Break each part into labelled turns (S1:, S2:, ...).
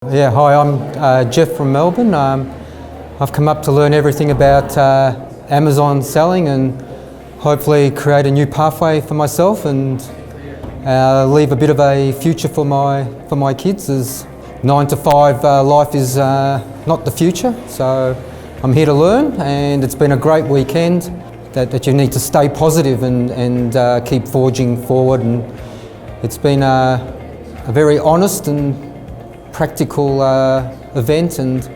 S1: Yeah, hi, I'm Jeff from Melbourne. I've come up to learn everything about Amazon selling and hopefully create a new pathway for myself and leave a bit of a future for my kids, as 9 to 5 life is not the future. So I'm here to learn, and it's been a great weekend that you need to stay positive and keep forging forward. And it's been a very honest and practical event, and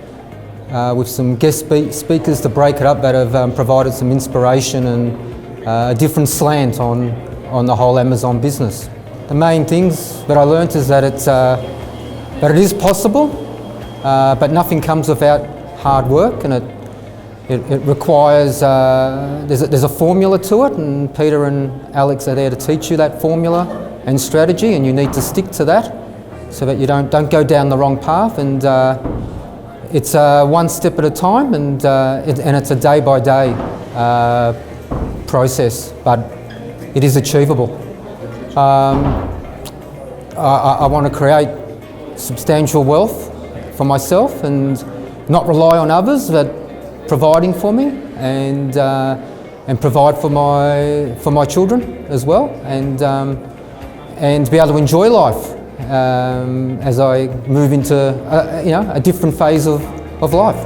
S1: with some guest speakers to break it up that have provided some inspiration and a different slant on the whole Amazon business. The main things that I learnt is that it is possible, but nothing comes without hard work, and it requires, there's a formula to it, and Peter and Alex are there to teach you that formula and strategy, and you need to stick to that so that you don't go down the wrong path. And it's one step at a time, and it's a day-by-day process, but it is achievable. I want to create substantial wealth for myself and not rely on others, but providing for me and provide for my children as well, and be able to enjoy life as I move into a different phase of life.